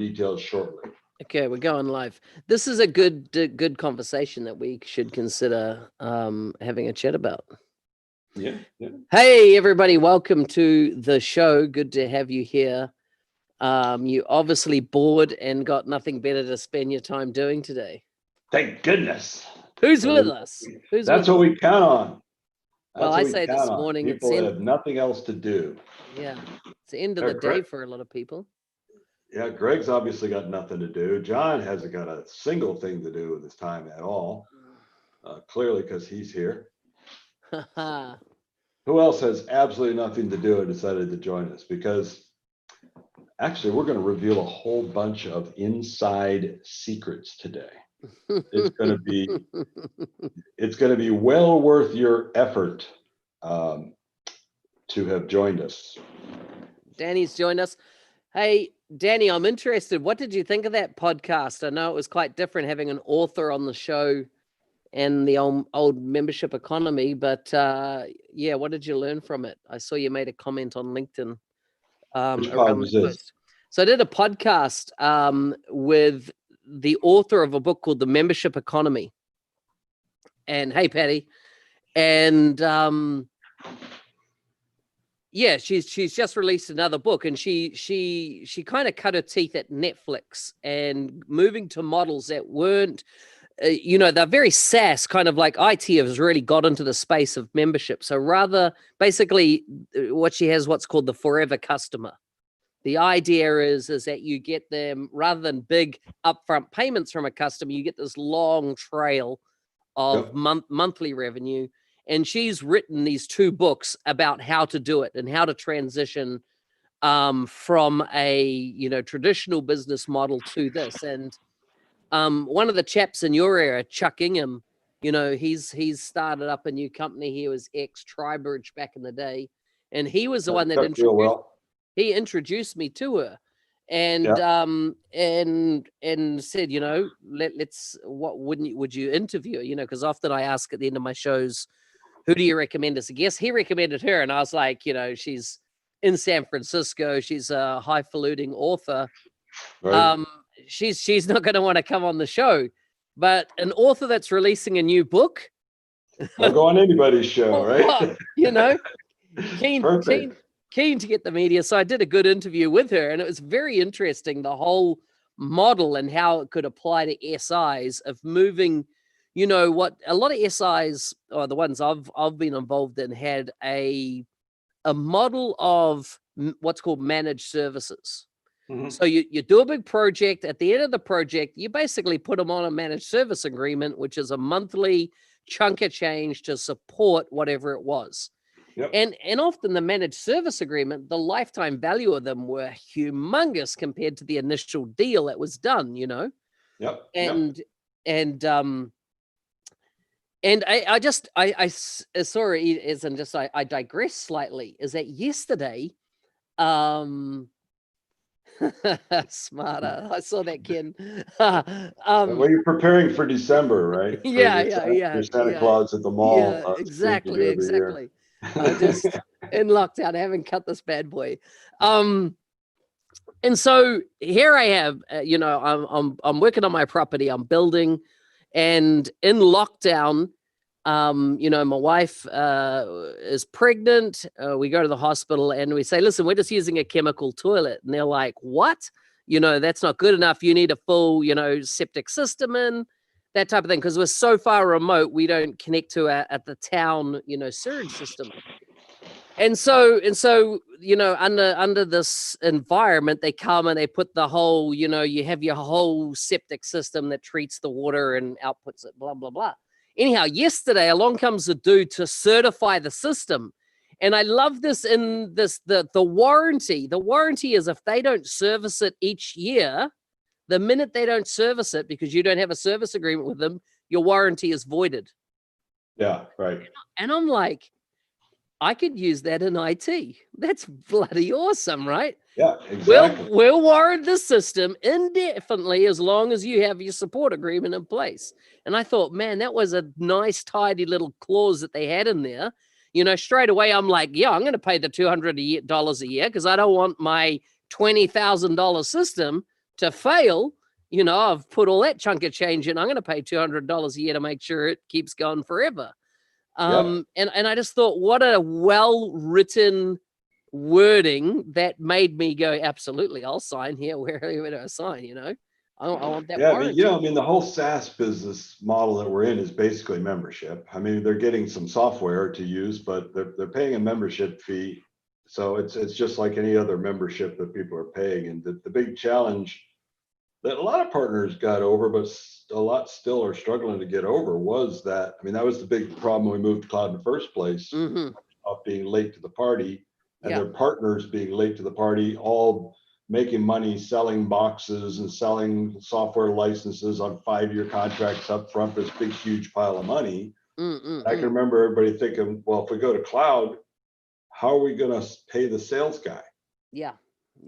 details shortly. Okay, we're going live. This is a good conversation that we should consider having a chat about. Yeah. Hey, everybody, welcome to the show. Good to have you here. You obviously bored and got nothing better to spend your time doing today. Thank goodness. Who's with us? That's what we count on. Well, I say this morning, people have nothing else to do. Yeah, it's the end of the day for a lot of people. Yeah, Greg's obviously got nothing to do. John hasn't got a single thing to do with his time at all. Clearly, because he's here. Who else has absolutely nothing to do and decided to join us? Because actually, we're going to reveal a whole bunch of inside secrets today. It's going to be well worth your effort to have joined us. Danny's joined us. Hey, Danny, I'm interested. What did you think of that podcast? I know it was quite different having an author on the show and the old membership economy, but yeah, what did you learn from it? I saw you made a comment on LinkedIn around the post. So I did a podcast with the author of a book called The Membership Economy. And hey, Patty. And yeah, she's just released another book, and she kind of cut her teeth at Netflix and moving to models that weren't, they're very SaaS, kind of like IT has really got into the space of membership. So rather, basically, what she has what's called the forever customer. The idea is that you get them, rather than big upfront payments from a customer, you get this long trail of monthly revenue. And she's written these 2 books about how to do it and how to transition from a traditional business model to this. And one of the chaps in your area, Chuck Ingham, he's started up a new company. He was ex-Tribridge back in the day, and he was the one that introduced me to her, and and said, let's would you interview? Because often I ask at the end of my shows, who do you recommend as a guest? He recommended her, and I was like, she's in San Francisco. She's a highfalutin author. Right. She's not going to want to come on the show, but an author that's releasing a new book. I'll go on anybody's show, right? Keen to get the media. So I did a good interview with her, and it was very interesting, the whole model and how it could apply to SIs of moving. What a lot of SIs, or the ones I've been involved in, had a model of what's called managed services. Mm-hmm. So you do a big project. At the end of the project, you basically put them on a managed service agreement, which is a monthly chunk of change to support whatever it was. Yep. And often the managed service agreement, the lifetime value of them were humongous compared to the initial deal that was done. Yep. And I sorry, isn't just I digress slightly. Is that yesterday? Smarter. I saw that, Ken. Well, you're preparing for December, right? Yeah. Your Santa Claus at the mall. Yeah, exactly. I just in lockdown. I haven't cut this bad boy. And so here I have. I'm working on my property. I'm building. And in lockdown, my wife is pregnant. We go to the hospital and we say, listen, we're just using a chemical toilet. And they're like, what? That's not good enough. You need a full, septic system in, that type of thing. Because we're so far remote, we don't connect to at the town, sewage system. And so, under this environment, they come and they put the whole, you have your whole septic system that treats the water and outputs it, blah, blah, blah. Anyhow, yesterday along comes the dude to certify the system. And I love this in the warranty. The warranty is if they don't service it each year, the minute they don't service it because you don't have a service agreement with them, your warranty is voided. Yeah, right. And I'm like, I could use that in IT. That's bloody awesome, right? Yeah, exactly. We'll warrant the system indefinitely as long as you have your support agreement in place. And I thought, man, that was a nice, tidy little clause that they had in there. Straight away, I'm like, yeah, I'm going to pay the $200 a year because I don't want my $20,000 system to fail, you know, I've put all that chunk of change in. I'm going to pay $200 a year to make sure it keeps going forever. And I just thought, what a well-written wording that made me go, absolutely, I'll sign here. Where do I sign? You know, I want that. Yeah, I mean, I mean, the whole SaaS business model that we're in is basically membership. I mean, they're getting some software to use, but they're paying a membership fee. So it's just like any other membership that people are paying. And the big challenge that a lot of partners got over, but a lot still are struggling to get over, was that, I mean, that was the big problem when we moved to cloud in the first place, of being late to the party, and their partners being late to the party, all making money selling boxes and selling software licenses on 5-year contracts up front, this big, huge pile of money. I can remember everybody thinking, well, if we go to cloud, how are we going to pay the sales guy?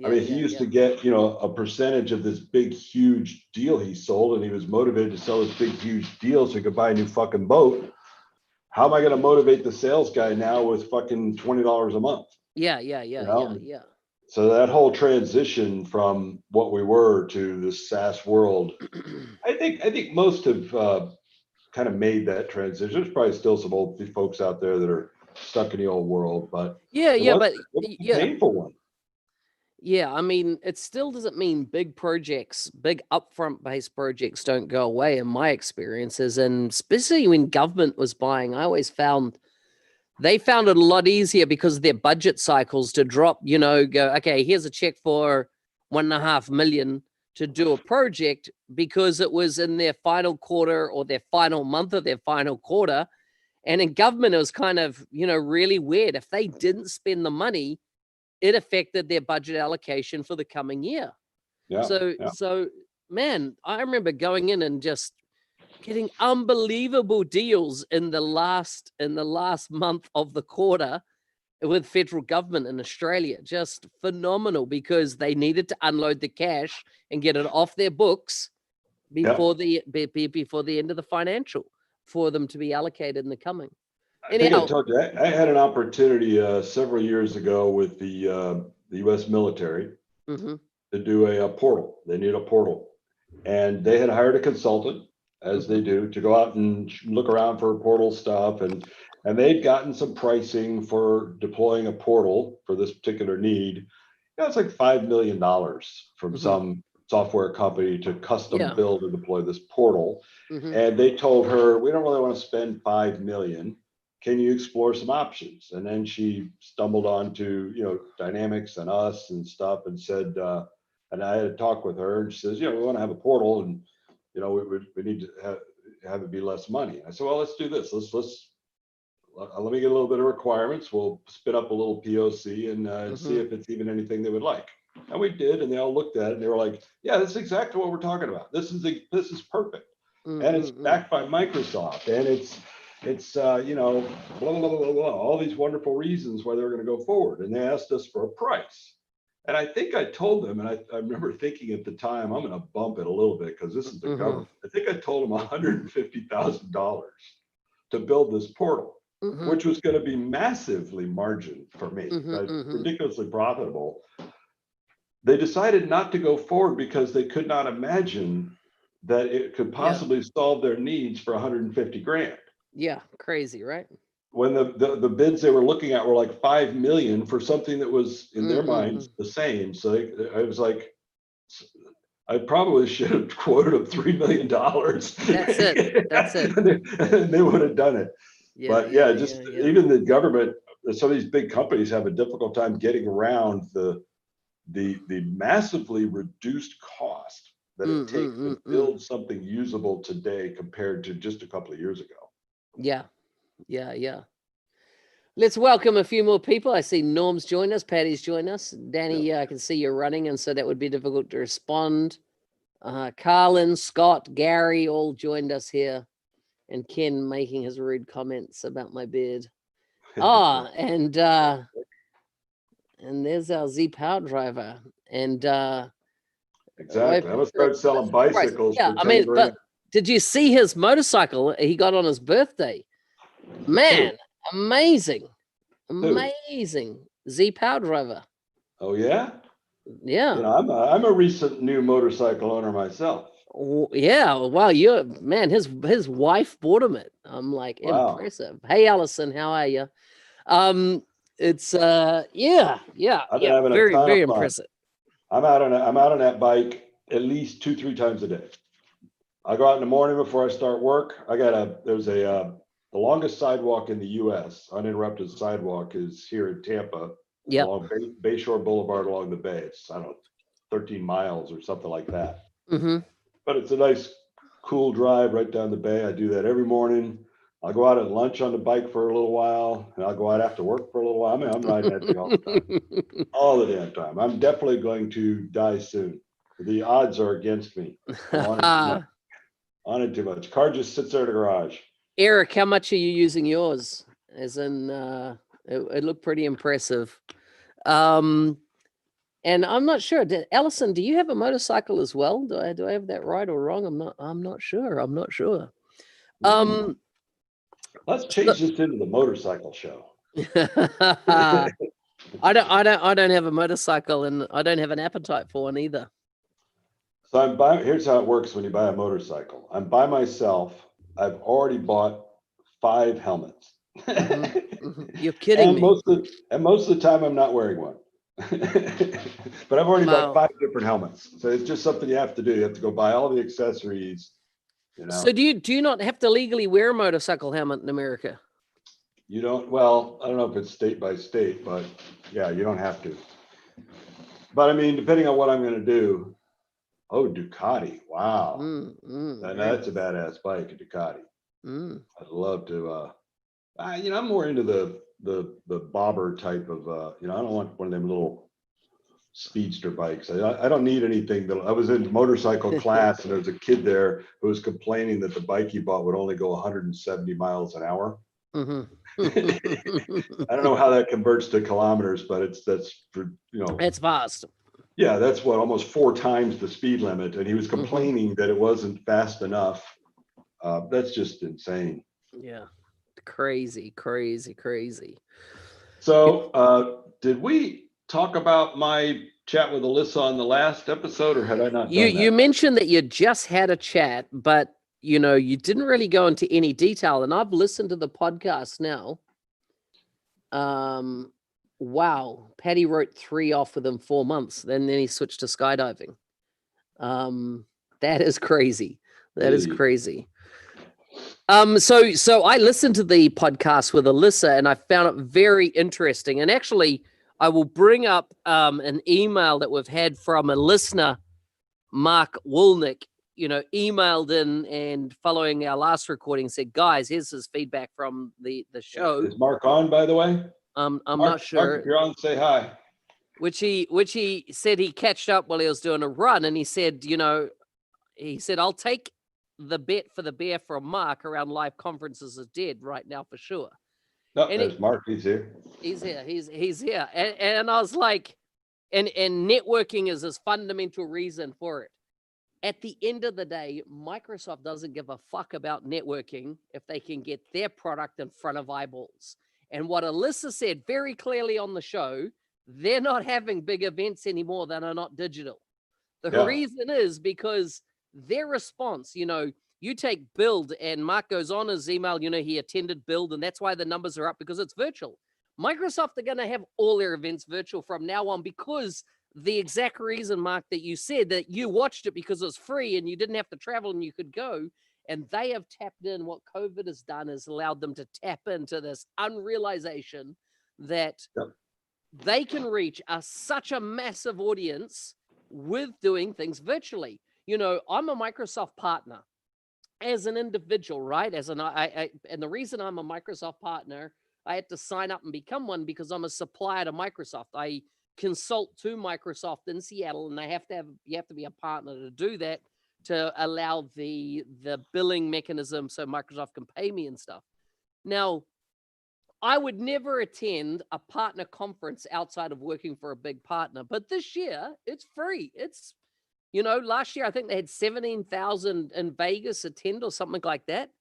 I mean, he used to get, you know, a percentage of this big, huge deal he sold, and he was motivated to sell this big, huge deal so he could buy a new fucking boat. How am I going to motivate the sales guy now with fucking $20 a month? Yeah. So that whole transition from what we were to the SaaS world, I think most have kind of made that transition. There's probably still some old folks out there that are stuck in the old world, but but a painful one. Yeah, I mean, it still doesn't mean big projects, big upfront based projects don't go away in my experiences. And especially when government was buying, I always found they found it a lot easier because of their budget cycles to drop, you know, go, okay, here's a check for $1.5 million to do a project, because it was in their final quarter or their final month of their final quarter. And in government, it was kind of, you know, really weird. If they didn't spend the money, it affected their budget allocation for the coming year. So man, I remember going in and just getting unbelievable deals in the last month of the quarter with federal government in Australia. Just phenomenal, because they needed to unload the cash and get it off their books before the end of the financial for them to be allocated in the coming. I think I told you, I had an opportunity several years ago with the U.S. military to do a portal. They need a portal, and they had hired a consultant, as they do, to go out and look around for portal stuff, and they'd gotten some pricing for deploying a portal for this particular need. You know, it's like $5 million from some software company to custom build and deploy this portal. And they told her, we don't really want to spend $5 million. Can you explore some options? And then she stumbled onto, you know, Dynamics and us and stuff, and said, and I had a talk with her, and she says, you know, we want to have a portal, and, you know, we need to have it be less money. I said, well, let's do this. Let me get a little bit of requirements. We'll spin up a little POC and see if it's even anything they would like. And we did, and they all looked at it, and they were like, yeah, that's exactly what we're talking about. This is perfect. And it's backed by Microsoft, and it's you know, blah, blah, blah, blah, all these wonderful reasons why they're going to go forward. And they asked us for a price. And I think I told them, and I remember thinking at the time, I'm going to bump it a little bit because this is the government. I think I told them $150,000 to build this portal, which was going to be massively margin for me, ridiculously profitable. They decided not to go forward because they could not imagine that it could possibly solve their needs for 150 grand. Yeah, crazy, right? When the bids they were looking at were like 5 million for something that was in their minds the same. So I was like, I probably should have quoted them $3 million. That's it. And they would have done it. Even the government, some of these big companies have a difficult time getting around the massively reduced cost that it takes to build something usable today compared to just a couple of years ago. Yeah. Let's welcome a few more people. I see Norm's joined us, Patty's joined us. Danny, I can see you're running, and so that would be difficult to respond. Carlin, Scott, Gary all joined us here, and Ken making his rude comments about my beard. And there's our Z Power driver. And exactly. I'm gonna start selling bicycles. Yeah, I mean, but did you see his motorcycle he got on his birthday? Man, amazing. Z Power driver. Oh yeah? Yeah. I'm a recent new motorcycle owner myself. Yeah. Wow. Man, his wife bought him it. I'm like, Wow. impressive. Hey, Allison, how are you? It's I've been having a very, ton of very fun. impressive. I'm out on that bike at least 2-3 times a day. I go out in the morning before I start work. There's the longest sidewalk in the U.S. uninterrupted sidewalk is here in Tampa Yep. along Bayshore Boulevard along the bay. It's, I don't know, 13 miles or something like that. Mm-hmm. But it's a nice, cool drive right down the bay. I do that every morning. I'll go out at lunch on the bike for a little while, and I'll go out after work for a little while. I mean, I'm riding that thing all the time, all the damn time. I'm definitely going to die soon. The odds are against me. I'm on it too much. Car just sits there in the garage. Eric, how much are you using yours? As in, it looked pretty impressive. And I'm not sure. Allison, do you have a motorcycle as well? Do I have that right or wrong? I'm not sure. Let's change this into the motorcycle show. I don't have a motorcycle, and I don't have an appetite for one either. So here's how it works when you buy a motorcycle. I'm by myself. I've already bought 5 helmets. You're kidding me. Most of the time I'm not wearing one. But I've already bought 5 different helmets. So it's just something you have to do. You have to go buy all the accessories. So do you not have to legally wear a motorcycle helmet in America? You don't, well, I don't know if it's state by state, but yeah, you don't have to. But I mean, depending on what I'm going to do. Oh, Ducati. Wow. That's a badass bike, a Ducati. I'd love to, I'm more into the bobber type of, I don't want one of them little speedster bikes. I don't need anything I was in motorcycle class, and there was a kid there who was complaining that the bike he bought would only go 170 miles an hour. I don't know how that converts to kilometers, but it's fast. Yeah, that's what, almost 4 times the speed limit. And he was complaining that it wasn't fast enough. That's just insane. Yeah. Crazy. So did we talk about my chat with Alyssa on the last episode, or had I not done that? You mentioned that you just had a chat, but you didn't really go into any detail, and I've listened to the podcast now. Wow. Patty wrote 3 off within 4 months. Then he switched to skydiving. That is crazy. Is crazy. So I listened to the podcast with Alyssa, and I found it very interesting. And actually, I will bring up an email that we've had from a listener, Mark Woolnick, emailed in and following our last recording said, guys, here's his feedback from the show. Is Mark on, by the way? I'm not sure. Mark, if you're on, say hi. Which he said he catched up while he was doing a run, and he said, I'll take the bet for the bear from Mark around live conferences is dead right now for sure. No, there's Mark. He's here. He's here. And I was like, and networking is his fundamental reason for it. At the end of the day, Microsoft doesn't give a fuck about networking if they can get their product in front of eyeballs. And what Alyssa said very clearly on the show, they're not having big events anymore that are not digital. The reason is because their response, you take Build, and Mark goes on his email, he attended Build, and that's why the numbers are up, because it's virtual. Microsoft are going to have all their events virtual from now on, because the exact reason, Mark, that you said that you watched it because it was free and you didn't have to travel and you could go. And they have tapped in. What COVID has done is allowed them to tap into this unrealization that they can reach such a massive audience with doing things virtually. I'm a Microsoft partner as an individual, right? And the reason I'm a Microsoft partner, I had to sign up and become one because I'm a supplier to Microsoft. I consult to Microsoft in Seattle, and you have to be a partner to do that, to allow the billing mechanism so Microsoft can pay me and stuff. Now, I would never attend a partner conference outside of working for a big partner, but this year it's free. It's, last year I think they had 17,000 in Vegas attend or something like that.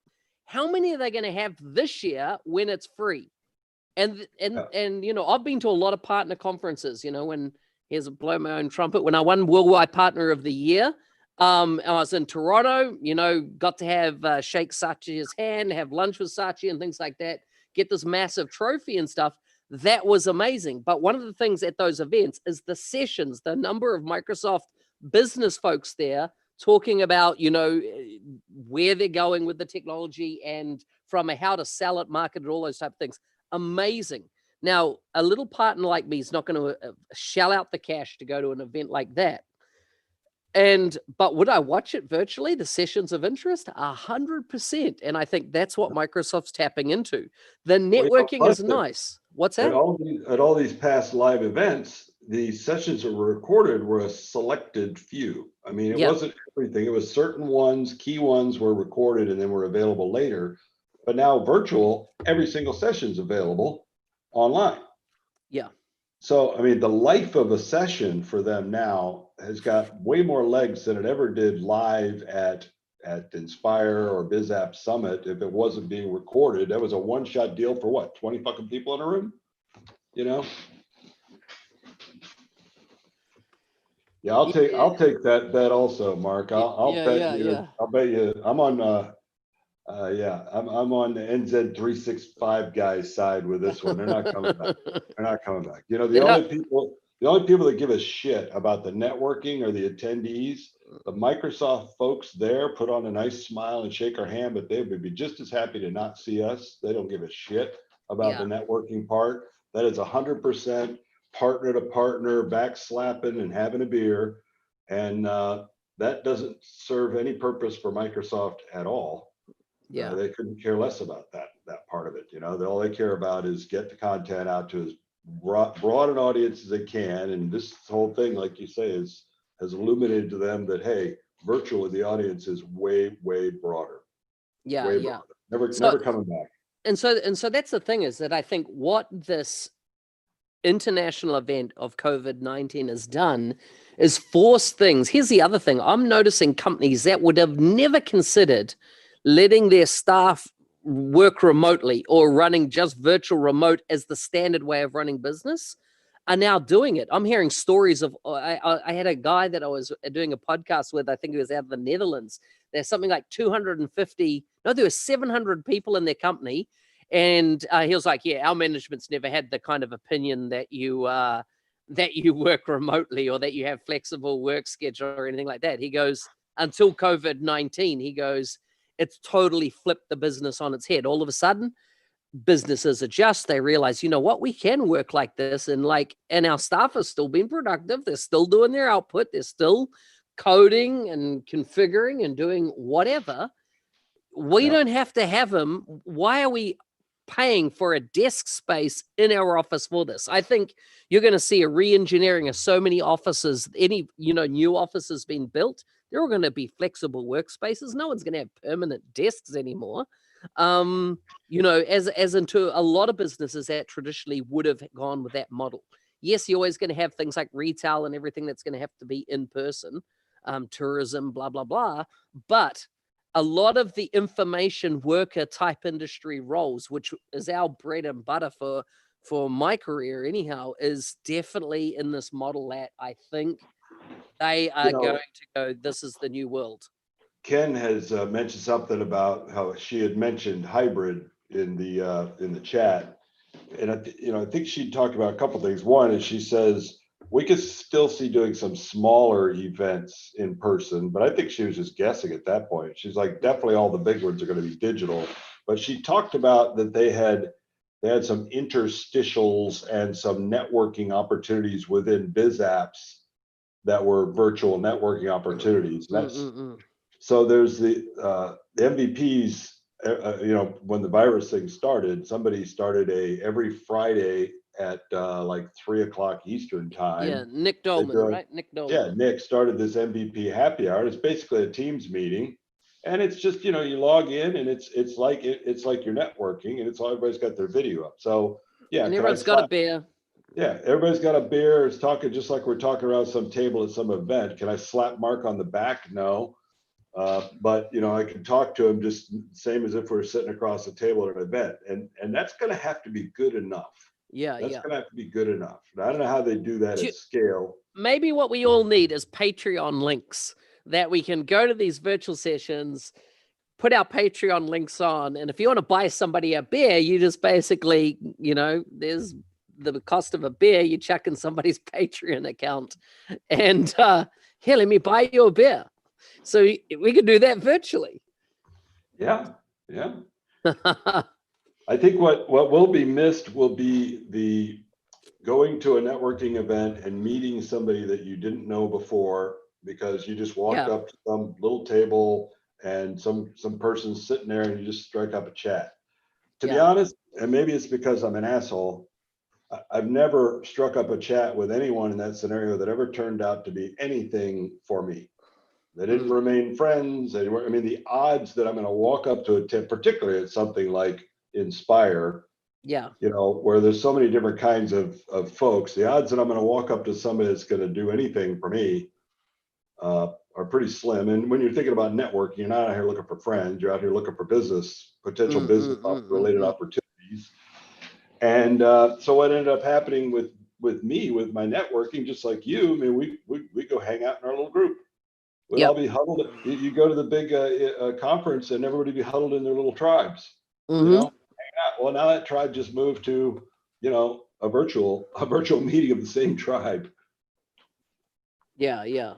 How many are they going to have this year when it's free? And I've been to a lot of partner conferences, when here's a blow my own trumpet. When I won Worldwide Partner of the Year, I was in Toronto, got to have shake Saatchi's hand, have lunch with Saatchi and things like that, get this massive trophy and stuff. That was amazing. But one of the things at those events is the sessions, the number of Microsoft business folks there talking about, where they're going with the technology and from a how to sell it, market it, all those type of things. Amazing. Now, a little partner like me is not going to shell out the cash to go to an event like that. But would I watch it virtually? The sessions of interest, 100%. And I think that's what Microsoft's tapping into. The networking is nice. What's that? At all these past live events, the sessions that were recorded were a selected few. I mean, it wasn't everything. It was certain ones, key ones were recorded and then were available later. But now virtual, every single session is available online. Yeah. So, I mean, the life of a session for them now has got way more legs than it ever did live at Inspire or BizApp Summit. If it wasn't being recorded, that was a one-shot deal for what, 20 fucking people in a room? Yeah, I'll take that bet also, Mark. I'll bet you. I'll bet you. I'm on I'm on the NZ365 guys' side with this one. They're not coming back. They're not coming back. The only people that give a shit about the networking are the attendees. The Microsoft folks there put on a nice smile and shake our hand, but they would be just as happy to not see us. They don't give a shit about the networking part. That is 100% partner to partner, backslapping and having a beer. And that doesn't serve any purpose for Microsoft at all. Yeah, they couldn't care less about that part of it. All they care about is get the content out to as broad an audience as they can. And this whole thing, like you say, has illuminated to them that, hey, virtually the audience is way, way broader. Yeah, way yeah. Broader. Never coming back. And so that's the thing, is that I think what this international event of COVID-19 has done is force things. Here's the other thing. I'm noticing companies that would have never considered letting their staff work remotely or running just virtual remote as the standard way of running business are now doing it. I'm hearing stories of, I had a guy that I was doing a podcast with, I think he was out of the Netherlands. There's something like 250, no, there were 700 people in their company. And he was like, yeah, our management's never had the kind of opinion that you work remotely or that you have flexible work schedule or anything like that. He goes, until COVID-19, he goes, it's totally flipped the business on its head. All of a sudden, businesses adjust. They realize, what, we can work like this, and our staff are still being productive. They're still doing their output. They're still coding and configuring and doing whatever. We don't have to have them. Why are we paying for a desk space in our office for this? I think you're going to see a re-engineering of so many offices. Any new offices being built, they're all going to be flexible workspaces. No one's going to have permanent desks anymore. As into a lot of businesses that traditionally would have gone with that model. Yes, you're always going to have things like retail and everything that's going to have to be in person, tourism, blah blah blah. But a lot of the information worker type industry roles, which is our bread and butter for my career anyhow, is definitely in this model that I think they are going to go, this is the new world. Ken has mentioned something about how she had mentioned hybrid in the chat. And I think she talked about a couple of things. One is she says, we could still see doing some smaller events in person, but I think she was just guessing at that point. She's like, definitely all the big ones are going to be digital. But she talked about that they had some interstitials and some networking opportunities within BizApps that were virtual networking opportunities. So there's the MVPs. When the virus thing started, somebody started every Friday at like 3:00 Eastern time. Yeah, Nick Dolman, right? Nick Dolman. Yeah, Nick started this MVP happy hour. It's basically a Teams meeting, and it's just you log in and it's like you're networking, and it's all, everybody's got their video up. So yeah, and everyone's got a beer. Yeah, everybody's got a beer. It's talking just like we're talking around some table at some event. Can I slap Mark on the back? No. But I can talk to him just same as if we're sitting across the table at an event, and that's going to have to be good enough. Yeah, That's yeah. going to have to be good enough. I don't know how they do that at scale. Maybe what we all need is Patreon links that we can go to these virtual sessions, put our Patreon links on, and if you want to buy somebody a beer, you just basically, there's the cost of a beer, you chuck in somebody's Patreon account, and here, let me buy you a beer. So we could do that virtually. Yeah, yeah. I think what will be missed will be the going to a networking event and meeting somebody that you didn't know before because you just walked up to some little table and some person sitting there and you just strike up a chat. To be honest, and maybe it's because I'm an asshole, I've never struck up a chat with anyone in that scenario that ever turned out to be anything for me. They didn't remain friends. The odds that I'm going to walk up to a tip, particularly at something like Inspire, where there's so many different kinds of folks, the odds that I'm going to walk up to somebody that's going to do anything for me are pretty slim. And when you're thinking about networking, you're not out here looking for friends. You're out here looking for potential business related opportunities. And so what ended up happening with me, with my networking, just like you, we go hang out in our little group. We'd all be huddled. You go to the big conference and everybody be huddled in their little tribes, Well, now that tribe just moved to, a virtual meeting of the same tribe. Yeah, yeah.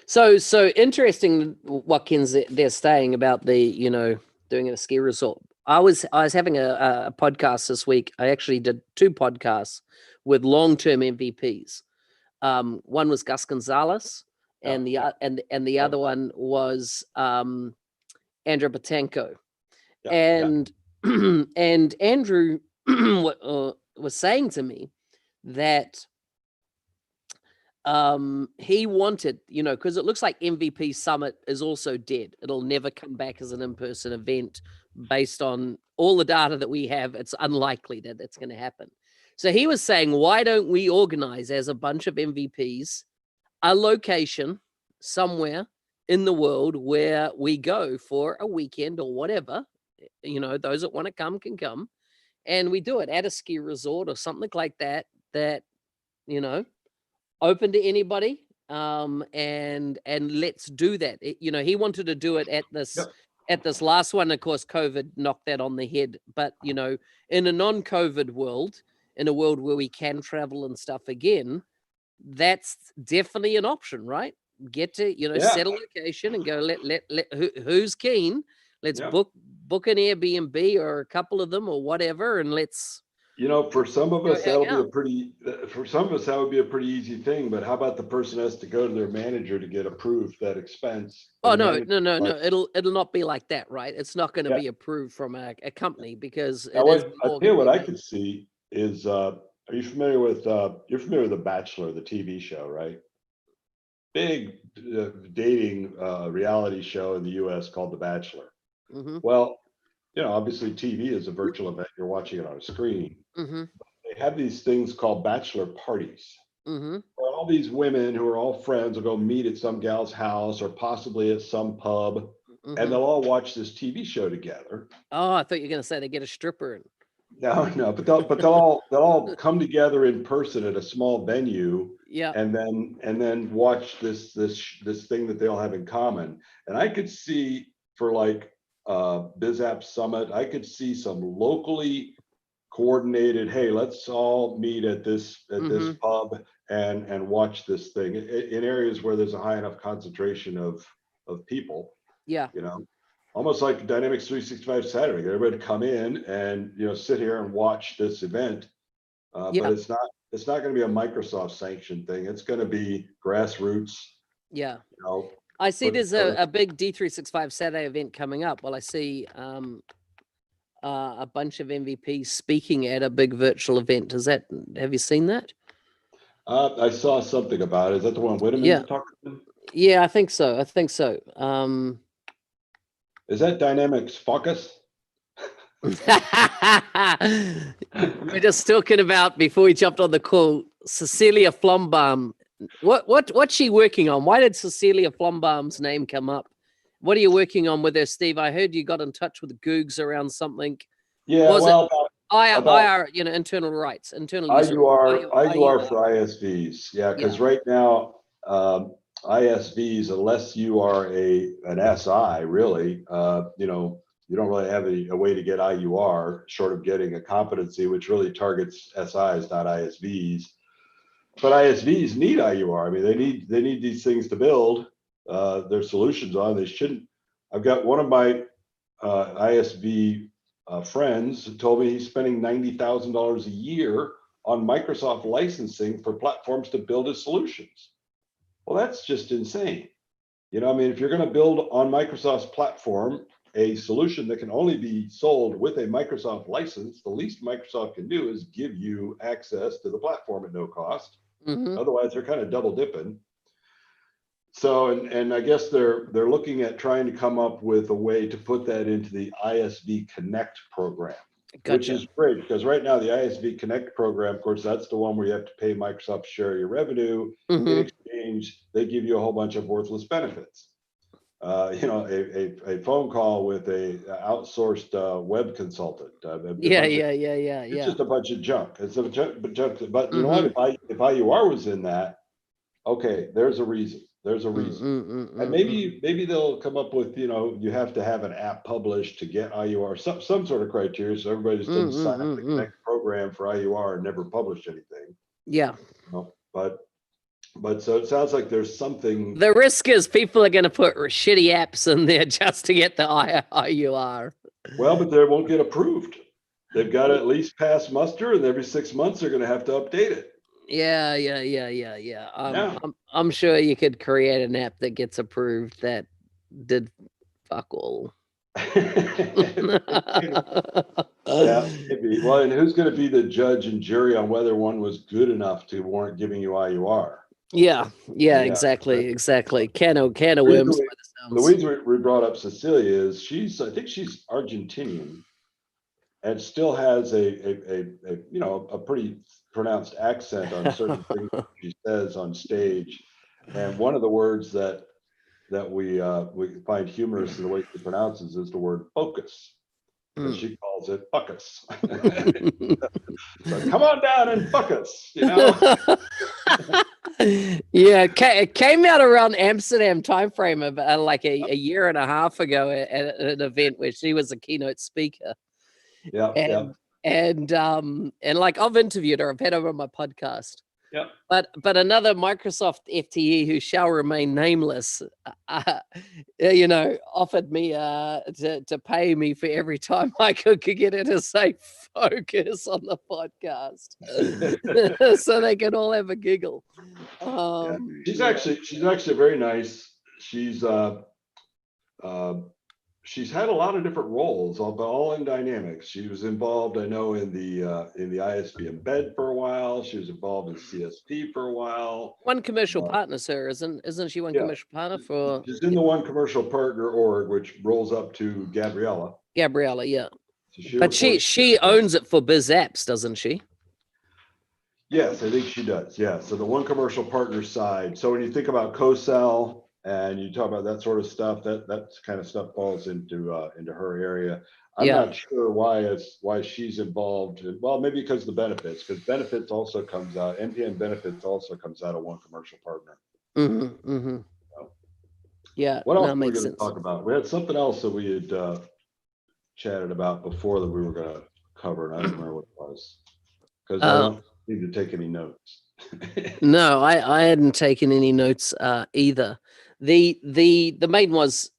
So interesting what Ken's they're saying about the, doing a ski resort. I was having a podcast this week. I actually did 2 podcasts with long-term MVPs. One was Gus Gonzalez, and the other one was Andrew Batanko. And and Andrew was saying to me that he wanted, because it looks like MVP Summit is also dead. It'll never come back as an in-person event based on all the data that we have. It's unlikely that that's going to happen. So he was saying, why don't we organize as a bunch of MVPs a location somewhere in the world where we go for a weekend or whatever, those that want to come can come, and we do it at a ski resort or something like that, open to anybody, and let's do that. He wanted to do it at this last one. Of course, COVID knocked that on the head. But in a non-COVID world, in a world where we can travel and stuff again, that's definitely an option, right? Get to set a location and go. Who's keen? Let's book an Airbnb or a couple of them or whatever, and let's. For some of us, that would be a pretty easy thing. But how about the person has to go to their manager to get approved that expense? Oh, no. It'll not be like that, right? It's not going to be approved from a company because I tell you what I could see is, are you familiar with, you're familiar with The Bachelor, the TV show, right? Big dating reality show in the US called The Bachelor. Well, obviously TV is a virtual event. You're watching it on a screen. They have these things called bachelor parties. Where all these women who are all friends will go meet at some gal's house or possibly at some pub, and they'll all watch this TV show together. Oh, I thought you were going to say they get a stripper in. No, but they'll all come together in person at a small venue. And then watch this thing that they all have in common. And I could see for like BizApp Summit, I could see some locally coordinated, hey, let's all meet at this pub and watch this thing in areas where there's a high enough concentration of people. Almost like Dynamics 365 Saturday, everybody come in and sit here and watch this event. But it's not going to be a Microsoft sanctioned thing. It's going to be grassroots. I see there's a big D365 Saturday event coming up. Well, I see a bunch of MVPs speaking at a big virtual event. Have you seen that? I saw something about it. Is that the one Whitman's talking to? Yeah, I think so. Is that Dynamics Focus? We're just talking about, before we jumped on the call, Cecilia Flombaum. What's she working on? Why did Cecilia Flombaum's name come up? What are you working on with her, Steve? I heard you got in touch with Googs around something. IR, internal rights, internal user IUR for ISVs. Yeah, because right now, ISVs, unless you are an SI, really, you don't really have a way to get IUR short of getting a competency, which really targets SIs, not ISVs. But ISVs need IUR. I mean, they need these things to build their solutions on. They shouldn't. I've got one of my ISV friends who told me he's spending $90,000 a year on Microsoft licensing for platforms to build his solutions. Well, that's just insane. I mean, if you're going to build on Microsoft's platform a solution that can only be sold with a Microsoft license, the least Microsoft can do is give you access to the platform at no cost. Otherwise, they're kind of double dipping. So, and I guess they're looking at trying to come up with a way to put that into the ISV Connect program, which is great because right now the ISV Connect program, of course, that's the one where you have to pay Microsoft to share your revenue. In exchange, they give you a whole bunch of worthless benefits. A phone call with a outsourced web consultant. It's just a bunch of junk. It's a junk. But you know what? If IUR was in that, okay, there's a reason. And maybe they'll come up with, you have to have an app published to get IUR, some sort of criteria, so everybody just doesn't sign up to Connect program for IUR and never publish anything. Yeah. But so it sounds like there's something. The risk is people are going to put shitty apps in there just to get the IUR. Well, but they won't get approved. They've got to at least pass muster, and every 6 months they're going to have to update it. Yeah. I'm sure you could create an app that gets approved that did fuck all. Yeah, maybe. Well, and who's going to be the judge and jury on whether one was good enough to warrant giving you IUR? Yeah, exactly. Can of worms. The reason we brought up Cecilia is I think she's Argentinian, and still has a pretty pronounced accent on certain things she says on stage. And one of the words that we find humorous in the way she pronounces is the word focus. And she calls it fuckus. So come on down and fuckus, Yeah, it came out around Amsterdam timeframe of like a year and a half ago at an event where she was a keynote speaker. And like I've interviewed her, I've had her on my podcast. Yeah. But another Microsoft FTE who shall remain nameless, offered me to pay me for every time I could get her to say focus on the podcast, so they can all have a giggle. She's actually very nice. She's had a lot of different roles, all in Dynamics. She was involved, I know, in the ISV embed for a while. She was involved in CSP for a while. One commercial partner, sir, isn't she one commercial partner for? She's in the one commercial partner org, which rolls up to Gabriella. Yeah. So but she owns it for Biz Apps, doesn't she? Yes, I think she does. Yeah. So the one commercial partner side. So when you think about co-sell and you talk about that sort of stuff, that kind of stuff falls into her area. I'm not sure why she's involved. Well, maybe because of the benefits, because benefits also comes out. NPM benefits also comes out of one commercial partner. So, yeah. What else were we going to talk about? We had something else that we had chatted about before that we were going to cover, and I don't remember what it was because I don't need to take any notes. No, I hadn't taken any notes either. The main was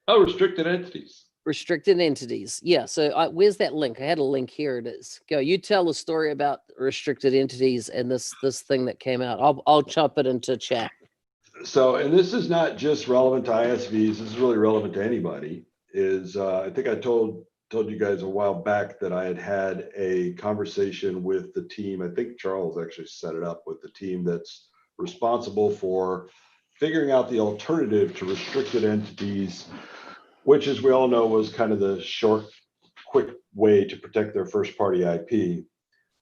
restricted entities. Restricted entities. Yeah. So where's that link? I had a link. Here it is. Go. You tell the story about restricted entities and this thing that came out. I'll chop it into chat. So, and this is not just relevant to ISVs. This is really relevant to anybody. I think I told you guys a while back that I had a conversation with the team. I think Charles actually set it up with the team that's responsible for figuring out the alternative to restricted entities, which, as we all know, was kind of the short, quick way to protect their first party IP.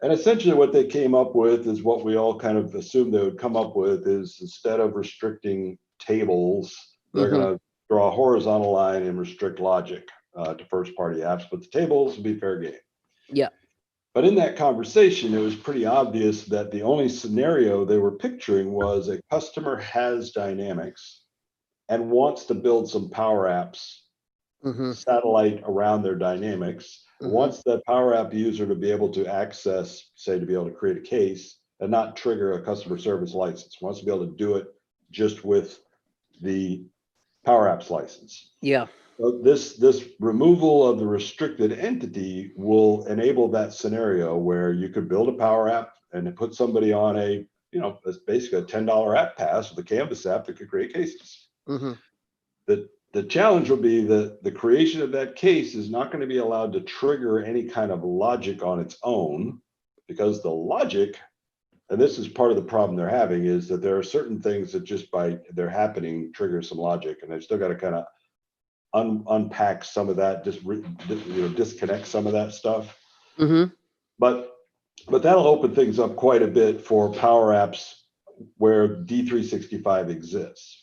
And essentially what they came up with is what we all kind of assumed they would come up with is, instead of restricting tables, they're going to draw a horizontal line and restrict logic to first party apps, but the tables will be fair game. Yeah. But in that conversation, it was pretty obvious that the only scenario they were picturing was a customer has Dynamics and wants to build some Power Apps satellite around their Dynamics, wants the Power App user to be able to access, say, to be able to create a case and not trigger a customer service license, wants to be able to do it just with the Power Apps license. Yeah. So this removal of the restricted entity will enable that scenario where you could build a Power App and put somebody on a, it's basically a $10 app pass with a Canvas app that could create cases. The challenge will be that the creation of that case is not going to be allowed to trigger any kind of logic on its own, because the logic, and this is part of the problem they're having, is that there are certain things that just by their happening trigger some logic, and they've still got to kind of unpack some of that, just disconnect some of that stuff. But that'll open things up quite a bit for Power Apps where D365 exists.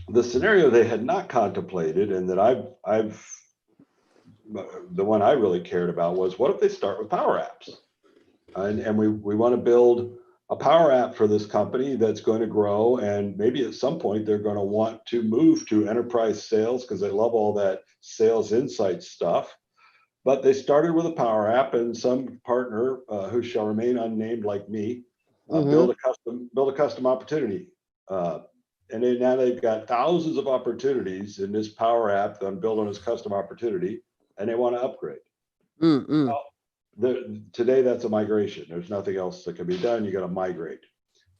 The scenario they had not contemplated, and that the one I really cared about, was what if they start with Power Apps, and we want to build a Power App for this company that's going to grow, and maybe at some point they're going to want to move to enterprise sales because they love all that sales insight stuff. But they started with a Power App, and some partner who shall remain unnamed, like me, build a custom opportunity. And then now they've got thousands of opportunities in this Power App that I'm building as custom opportunity, and they want to upgrade. Well, today that's a migration. There's nothing else that can be done. You got to migrate.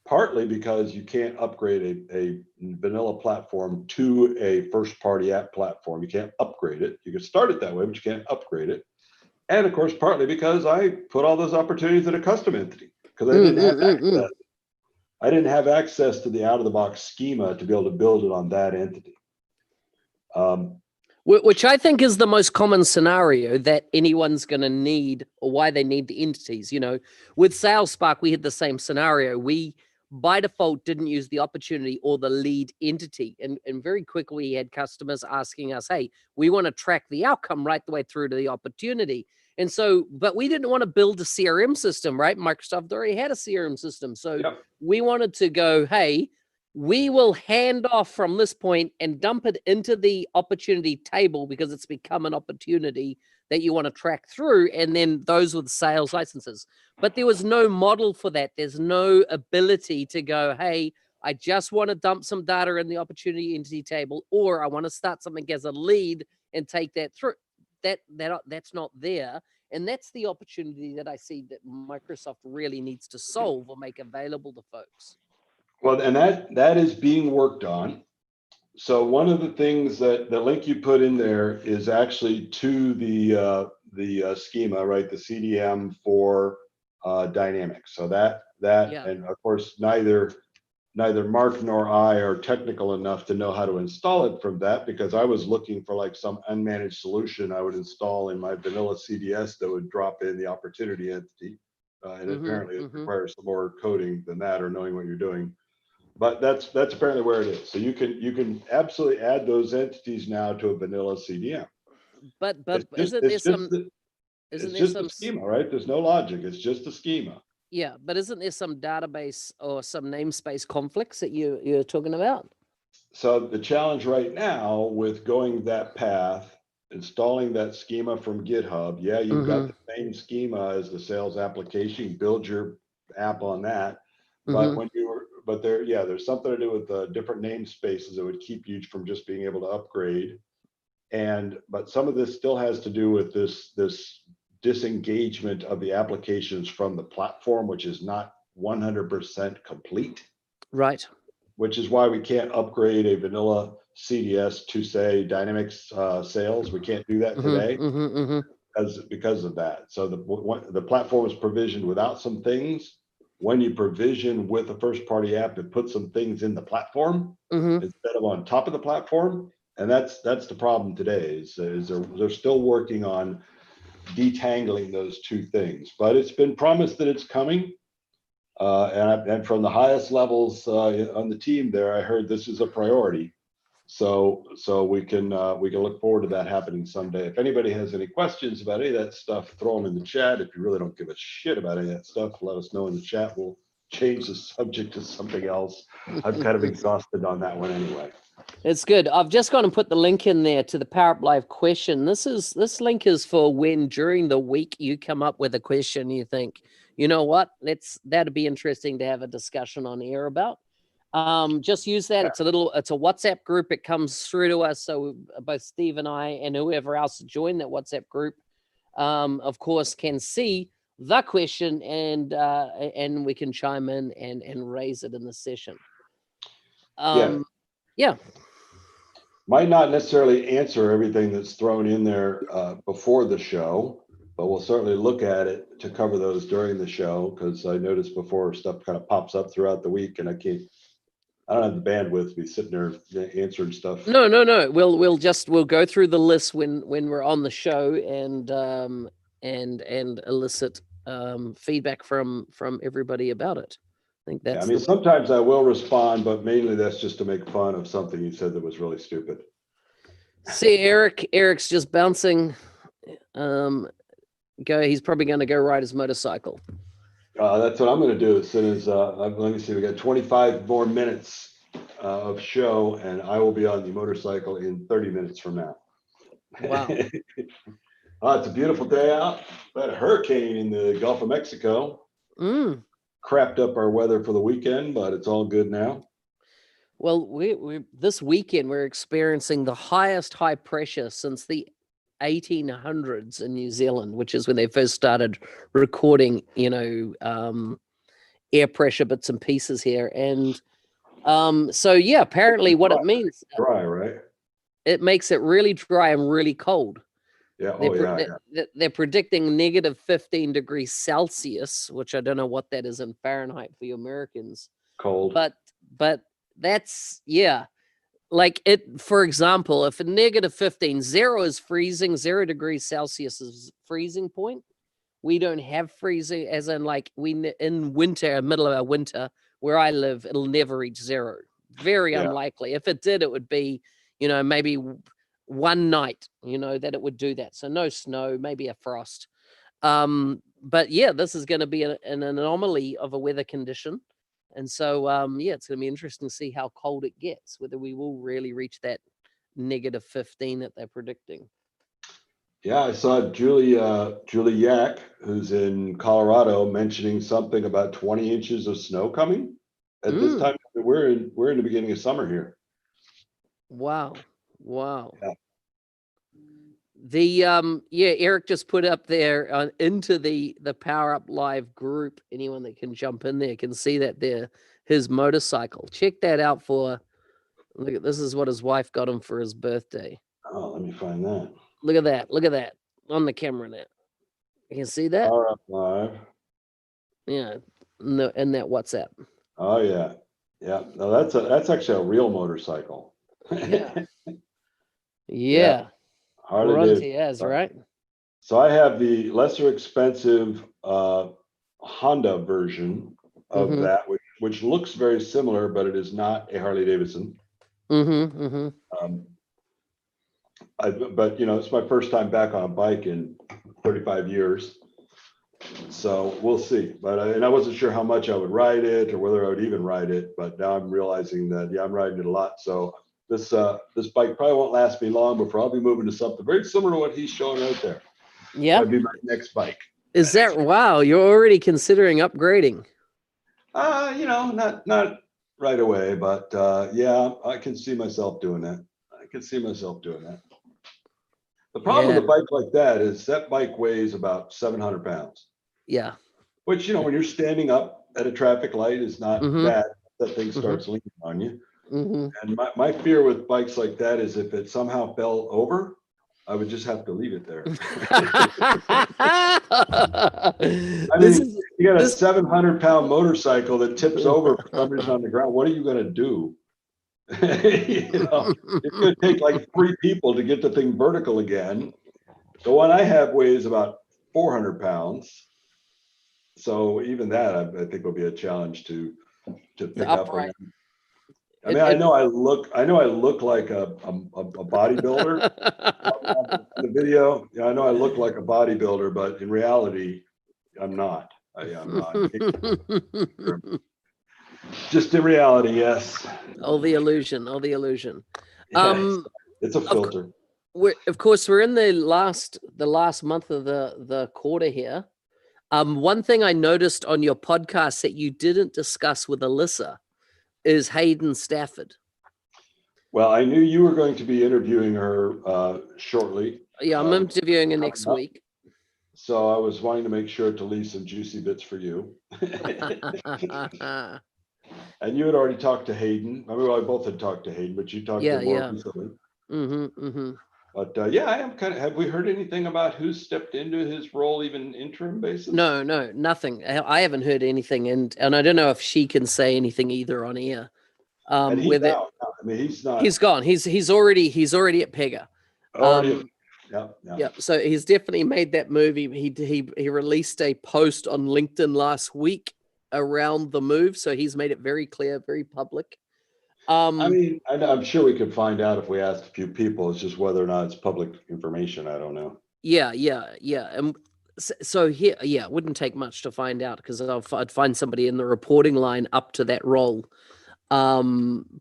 Partly because you can't upgrade a vanilla platform to a first-party app platform. You can't upgrade it. You can start it that way, but you can't upgrade it. And of course, partly because I put all those opportunities in a custom entity because I didn't have access. I didn't have access to the out-of-the-box schema to be able to build it on that entity. Which I think is the most common scenario that anyone's going to need, or why they need the entities. With SalesSpark, we had the same scenario. We, by default, didn't use the opportunity or the lead entity. And very quickly, we had customers asking us, hey, we want to track the outcome right the way through to the opportunity. And so, but we didn't want to build a CRM system, right? Microsoft already had a CRM system. So we wanted to go, hey, we will hand off from this point and dump it into the opportunity table because it's become an opportunity that you want to track through, and then those with sales licenses. But there was no model for that. There's no ability to go, hey, I just want to dump some data in the opportunity entity table, or I want to start something as a lead and take that through. That's not there. And that's the opportunity that I see that Microsoft really needs to solve or make available to folks. Well, and that is being worked on. So one of the things that the link you put in there is actually to the schema, right? The CDM for Dynamics. So that and of course neither Mark nor I are technical enough to know how to install it from that, because I was looking for like some unmanaged solution I would install in my vanilla CDS that would drop in the opportunity entity. And apparently it requires some more coding than that, or knowing what you're doing. But that's apparently where it is. So you can absolutely add those entities now to a vanilla CDM. But isn't there some schema, right? There's no logic. It's just a schema. Yeah, but isn't there some database or some namespace conflicts that you're talking about? So the challenge right now with going that path, installing that schema from GitHub, you've got the same schema as the sales application. Build your app on that. But there's something to do with different namespaces that would keep you from just being able to upgrade. But some of this still has to do with this disengagement of the applications from the platform, which is not 100% complete. Right. Which is why we can't upgrade a vanilla CDS to, say, Dynamics sales. We can't do that today because of that. So the platform is provisioned without some things. When you provision with a first-party app, it puts some things in the platform instead of on top of the platform, and that's the problem today. Is they're still working on detangling those two things, but it's been promised that it's coming. And from the highest levels on the team there, I heard this is a priority. So we can look forward to that happening someday. If anybody has any questions about any of that stuff, throw them in the chat. If you really don't give a shit about any of that stuff, let us know in the chat. We'll change the subject to something else. I'm kind of exhausted on that one anyway. It's good. I've just gone and put the link in there to the PowerApp Live question. This link is for when during the week you come up with a question you think, you know what, that'd be interesting to have a discussion on air about. Just use that. It's a WhatsApp group. It comes through to us. So both Steve and I and whoever else join that WhatsApp group, of course, can see the question and we can chime in and raise it in the session. Yeah. Might not necessarily answer everything that's thrown in there before the show, but we'll certainly look at it to cover those during the show, because I noticed before stuff kind of pops up throughout the week and I don't have the bandwidth to be sitting there answering stuff. No. We'll go through the list when we're on the show and elicit feedback from everybody about it. I think that's. Yeah, I mean, sometimes I will respond, but mainly that's just to make fun of something you said that was really stupid. See, Eric's just bouncing. He's probably going to go ride his motorcycle. That's what I'm going to do as soon as let me see. We got 25 more minutes of show, and I will be on the motorcycle in 30 minutes from now. Wow. It's a beautiful day out. We had a hurricane in the Gulf of Mexico. Crapped up our weather for the weekend, but it's all good now. Well, we this weekend we're experiencing the highest high pressure since the 1800s in New Zealand, which is when they first started recording, air pressure bits and pieces here. And so yeah, apparently what it means, dry, right? It makes it really dry and really cold. Yeah. They're predicting negative 15 degrees Celsius, which I don't know what that is in Fahrenheit for you Americans. Cold. But that's, yeah. Like for example, if a negative 15, 0 is freezing, 0 degrees Celsius is freezing point. We don't have freezing, as in like in winter, middle of our winter, where I live, it'll never reach 0. Very unlikely. If it did, it would be, maybe one night, that it would do that. So no snow, maybe a frost. But yeah, this is going to be an anomaly of a weather condition. And so, it's going to be interesting to see how cold it gets, whether we will really reach that negative 15 that they're predicting. Yeah, I saw Julie Yak, who's in Colorado, mentioning something about 20 inches of snow coming at this time. We're in the beginning of summer here. Wow. Yeah. Eric just put up there into the PowerApp Live group. Anyone that can jump in there can see that there his motorcycle. Check that out look at this is what his wife got him for his birthday. Oh, let me find that. Look at that on the camera now. You can see that? PowerApp Live. Yeah, in that WhatsApp. Oh yeah. No, that's actually a real motorcycle. Yeah. Harley Davidson, right? So I have the lesser expensive Honda version of that, which looks very similar, but it is not a Harley Davidson. But it's my first time back on a bike in 35 years. So we'll see. But I wasn't sure how much I would ride it or whether I would even ride it. But now I'm realizing that, I'm riding it a lot. So this bike probably won't last me long before I'll be moving to something very similar to what he's showing right there. Yeah. That'd be my next bike. Is that, wow, you're already considering upgrading? Not right away, but I can see myself doing that. The problem with a bike like that is that bike weighs about 700 pounds. Yeah. Which, when you're standing up at a traffic light is not bad. That thing starts leaning on you. And my fear with bikes like that is if it somehow fell over, I would just have to leave it there. You got a 700-pound motorcycle that tips over for some reason on the ground. What are you going to do? It's going to take like 3 people to get the thing vertical again. The one I have weighs about 400 pounds. So even that, I think, will be a challenge to pick up. I mean, I know I look like a bodybuilder. The video, yeah, I know I look like a bodybuilder, but in reality, I'm not. I'm not. Just in reality, yes. All the illusion. Yeah, it's a filter. Of course, we're in the last month of the quarter here. One thing I noticed on your podcast that you didn't discuss with Alyssa is Hayden Stafford. Well, I knew you were going to be interviewing her shortly. Yeah, I'm interviewing her next week. So I was wanting to make sure to leave some juicy bits for you. And you had already talked to Hayden. I mean, I both had talked to Hayden, but you talked to him more recently. But yeah, I am kind of. Have we heard anything about who stepped into his role, even interim basis? No, nothing. I haven't heard anything, and I don't know if she can say anything either on air. And he's out. I mean, he's not. He's gone. He's already at Pega. Yeah. So he's definitely made that move. He released a post on LinkedIn last week around the move, so he's made it very clear, very public. I mean, I'm sure we could find out if we asked a few people. It's just whether or not it's public information. I don't know. Yeah. And so here, it wouldn't take much to find out, because I'd find somebody in the reporting line up to that role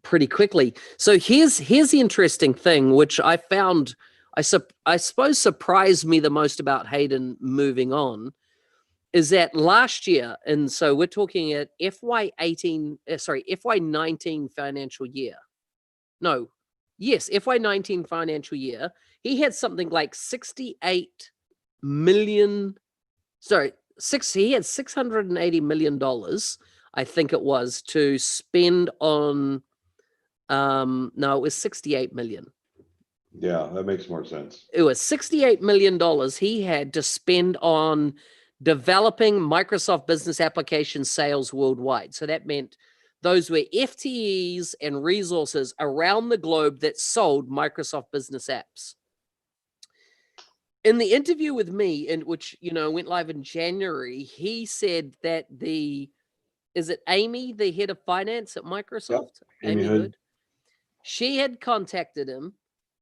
pretty quickly. So here's the interesting thing, which I found, I suppose, surprised me the most about Hayden moving on, is that last year, and so we're talking at FY19 financial year. FY19 financial year, he had something like $680 million, I think it was, to spend on, no, it was 68 million. Yeah, that makes more sense. It was $68 million he had to spend on developing Microsoft Business Application sales worldwide. So that meant those were FTEs and resources around the globe that sold Microsoft Business Apps. In the interview with me, which went live in January, he said that is it Amy, the head of finance at Microsoft? Yep. Amy Hood. She had contacted him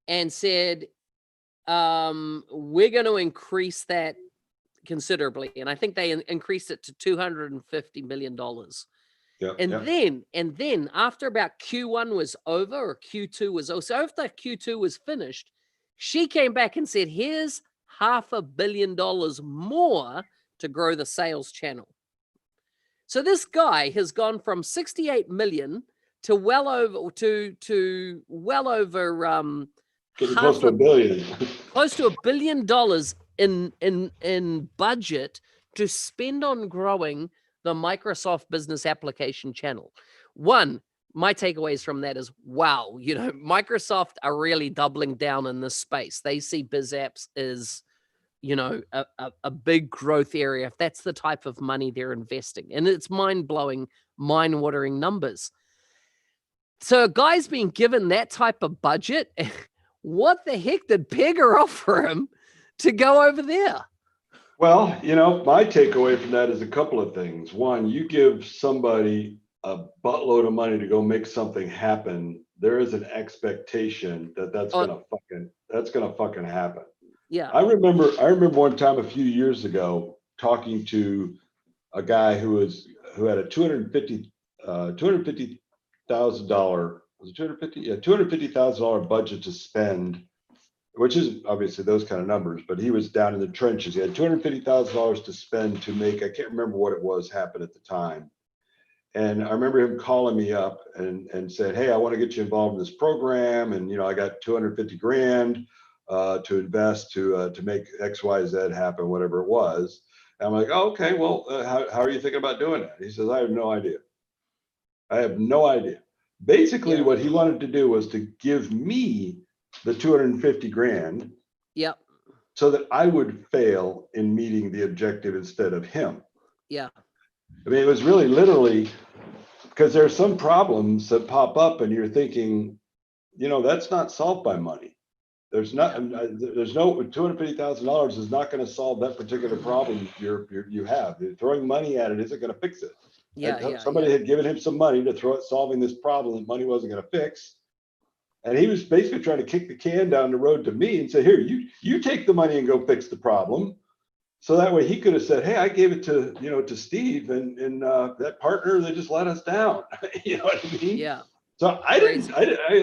and said, we're going to increase that considerably. And I think they increased it to $250 million. Yep, and then after about Q1 was over, or Q2 was over, so after Q2 was finished, she came back and said, here's $500 million more to grow the sales channel. So this guy has gone from 68 million to well over close to $1 billion. Close to $1 billion in budget to spend on growing the Microsoft Business Application channel. One, my takeaways from that is, wow, Microsoft are really doubling down in this space. They see biz apps as, a big growth area, if that's the type of money they're investing. And it's mind-blowing, mind-watering numbers. So a guy's been given that type of budget. What the heck did Pega offer him to go over there? Well, my takeaway from that is a couple of things. One, you give somebody a buttload of money to go make something happen, there is an expectation that that's gonna fucking happen. Yeah. I remember one time a few years ago talking to a guy who had a $250,000 budget to spend, which is obviously those kind of numbers, but he was down in the trenches. He had $250,000 to spend to make, I can't remember what it was, happen at the time. And I remember him calling me up and said, hey, I want to get you involved in this program. And, I got 250 grand to invest to make X, Y, Z happen, whatever it was. And I'm like, oh, okay, well, how are you thinking about doing that? He says, I have no idea. Basically, what he wanted to do was to give me the 250 grand. Yep. So that I would fail in meeting the objective instead of him. Yeah. I mean, it was really literally, because there are some problems that pop up and you're thinking, that's not solved by money. There's no $250,000 is not going to solve that particular problem you have. Throwing money at it isn't going to fix it. Somebody had given him some money to throw at solving this problem that money wasn't going to fix. And he was basically trying to kick the can down the road to me and say, here, you take the money and go fix the problem. So that way he could have said, hey, I gave it to, to Steve and that partner, they just let us down. You know what I mean? Yeah. So I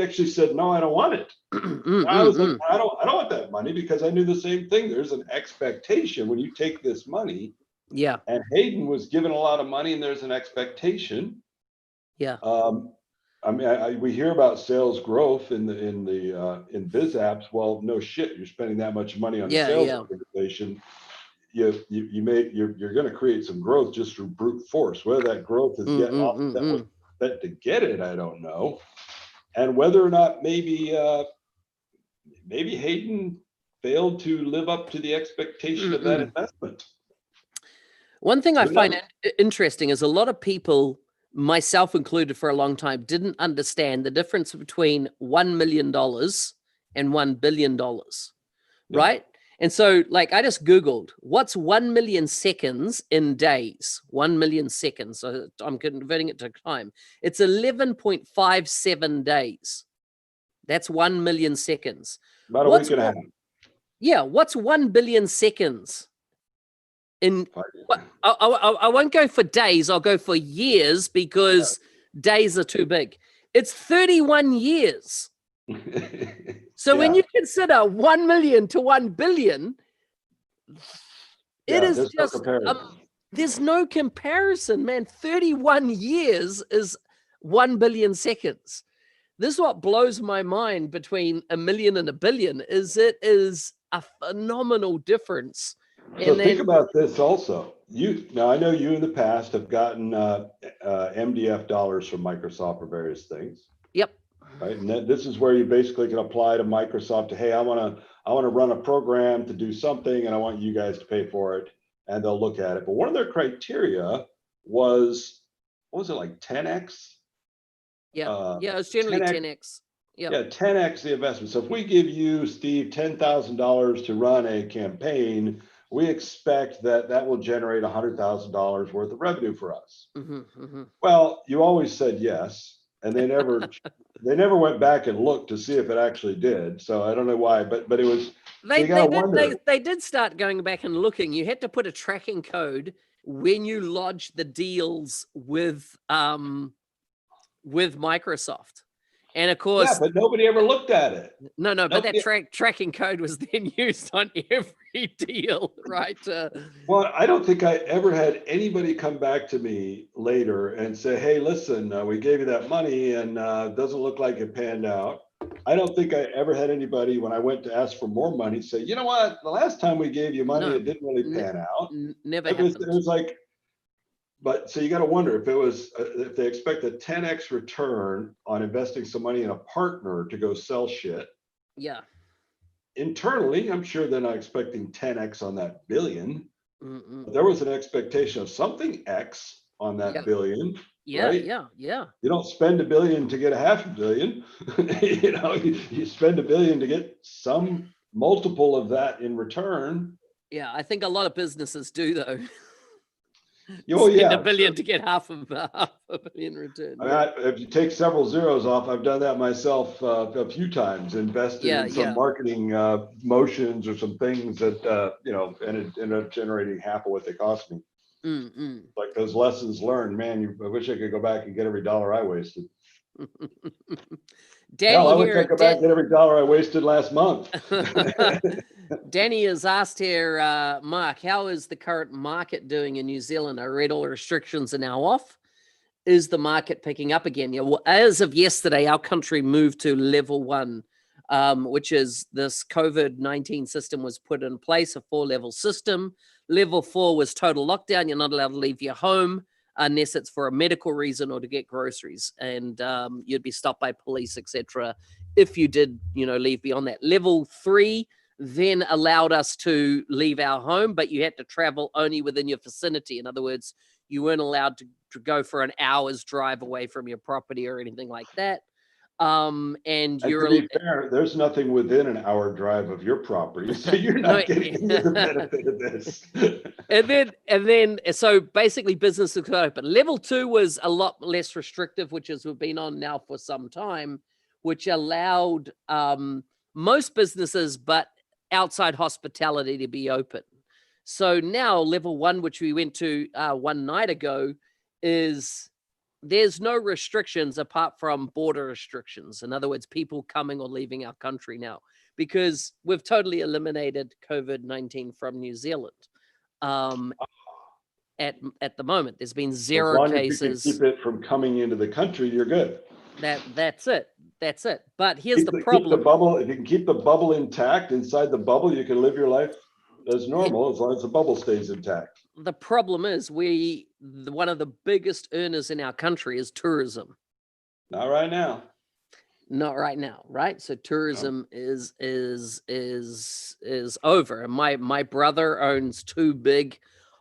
actually said, no, I don't want it. I was like, I don't want that money, because I knew the same thing. There's an expectation when you take this money. Yeah. And Hayden was given a lot of money, and there's an expectation. Yeah. I mean, we hear about sales growth in biz apps. Well, no shit, you're spending that much money on a sales organization. You're going to create some growth just through brute force. Whether that growth is yet offset was spent to get it, I don't know. And whether or not maybe Hayden failed to live up to the expectation of that investment. One thing I find interesting is a lot of people, myself included for a long time, didn't understand the difference between $1 million and $1 billion, right? And so, like, I just Googled, what's 1 million seconds in days? 1 million seconds. So I'm converting it to time. It's 11.57 days. That's 1 million seconds. About a week and a half. Yeah. What's 1 billion seconds? I won't go for days. I'll go for years, because days are too big. It's 31 years. So when you consider 1 million to 1 billion, it is just, there's no comparison, man. 31 years is 1 billion seconds. This is what blows my mind between a million and a billion, is it is a phenomenal difference. So think about this also. Now I know you in the past have gotten MDF dollars from Microsoft for various things. Yep. Right, and this is where you basically can apply to Microsoft to, hey, I want to run a program to do something, and I want you guys to pay for it, and they'll look at it. But one of their criteria was, what was it, like 10x? Yeah, it's generally 10x. Yeah, 10x the investment. So if we give you, Steve, $10,000 to run a campaign, we expect that will generate $100,000 worth of revenue for us. Well, you always said yes, and they never went back and looked to see if it actually did. So I don't know why, but it was. They did start going back and looking. You had to put a tracking code when you lodged the deals with Microsoft. And of course, yeah, but nobody ever looked at it. No, but that tracking code was then used on every deal, right? Well, I don't think I ever had anybody come back to me later and say, "Hey, listen, we gave you that money, and it doesn't look like it panned out." I don't think I ever had anybody, when I went to ask for more money, say, "You know what? The last time we gave you money, it didn't really pan out." Never happened. It was like. But so you got to wonder if they expect a 10x return on investing some money in a partner to go sell shit. Yeah. Internally, I'm sure they're not expecting 10x on that billion. There was an expectation of something X on that billion. Yeah, right? yeah. You don't spend $1 billion to get $500 million. You spend $1 billion to get some multiple of that in return. Yeah, I think a lot of businesses do, though. Oh, yeah. $1 billion to get half a billion return. I mean, if you take several zeros off, I've done that myself a few times, invested in some marketing motions or some things that, ended up generating half of what they cost me. Like those lessons learned, man, I wish I could go back and get every dollar I wasted. Danny, I wish I could go back and get every dollar I wasted last month. Danny has asked here, Mark, how is the current market doing in New Zealand? I read all the restrictions are now off. Is the market picking up again? Yeah, well, as of yesterday, our country moved to level 1, which is this COVID-19 system was put in place, a 4-level system. Level 4 was total lockdown. You're not allowed to leave your home unless it's for a medical reason or to get groceries, and you'd be stopped by police, etc. if you did, leave beyond that. Level 3 then allowed us to leave our home, but you had to travel only within your vicinity. In other words, you weren't allowed to go for an hour's drive away from your property or anything like that. And And you're to be fair, there's nothing within an hour drive of your property, so you're no, not getting any of the benefit of this. and then so basically businesses could open. Level 2 was a lot less restrictive, which is we've been on now for some time, which allowed most businesses but outside hospitality to be open. So now level 1, which we went to one night ago, is there's no restrictions apart from border restrictions. In other words, people coming or leaving our country now, because we've totally eliminated COVID-19 from New Zealand. At the moment, there's been As zero long as you can cases. keep it from coming into the country, you're good. That's it. But here's the Keep the problem. bubble. If you can keep the bubble intact inside the bubble, you can live your life as normal as long as the bubble stays intact. The problem is one of the biggest earners in our country is tourism. Not right now. Not right now, right? So tourism is over. And my brother owns 2 big